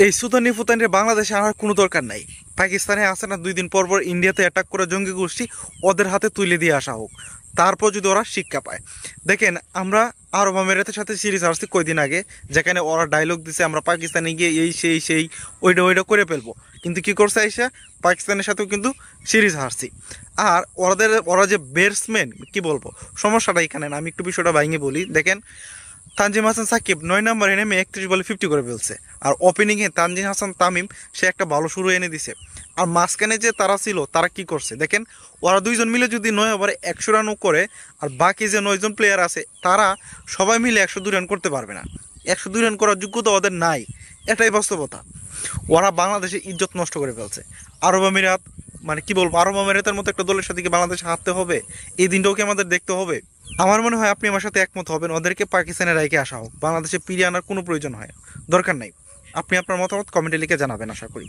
এই সুতানি ফুতানি বাংলাদেশে আনার কোনো দরকার নাই। পাকিস্তানে আসে না 2 দিন পর পর ইন্ডিয়াতে অ্যাটাক করে জঙ্গি গোষ্ঠী, ওদের হাতে তুলে দিয়ে আসা হোক, তারপর যদি ওরা শিক্ষা পায়। দেখেন আমরা আরব আমিরাতের সাথে সিরিজ আসছি কয়দিন আগে, যেখানে ওরা ডায়লগ দিছে আমরা পাকিস্তানে গিয়ে এই সেই ওইটা করে ফেলবো, কিন্তু কি করছে আইসা পাকিস্তানের সাথেও কিন্তু সিরিজ হারছি। আর ওরা যে ব্যাটসম্যান কি বলবো, সমস্যাটা এখানে না, আমি একটু বিষয়টা ভাঙিয়ে বলি। দেখেন তানজিম হাসান সাকিব 9 নম্বরে নেমে 31 বলে 50 করে ফেলছে। আর ওপেনিংয়ে তানজিম হাসান তামিম সে একটা ভালো শুরু এনে দিছে। আর মাঝখানে যে তারা ছিল তারা কি করছে দেখেন, ওরা 2জন মিলে যদি 9 ওভারে 100 রানও করে, আর বাকি যে 9জন প্লেয়ার আছে তারা সবাই মিলে 102 রান করতে পারবে না। 102 রান করার যোগ্যতা ওদের নাই, এটাই বাস্তবতা। ওরা বাংলাদেশের ইজ্জত নষ্ট করে ফেলছে। আরব আমিরাত মানে কি বলবো, আরব আমিরাতের মতো একটা দলের সাথে কি বাংলাদেশে হারতে হবে? এই দিনটাও কি আমাদের দেখতে হবে? আমার মনে হয় আপনি আমার সাথে একমত হবেন, ওদেরকে পাকিস্তানে রেখে আসা হোক, বাংলাদেশে ফিরিয়ে আনার কোনো প্রয়োজন হয় দরকার নাই। আপনি আপনার মতামত কমেন্টে লিখে জানাবেন, আশা করি।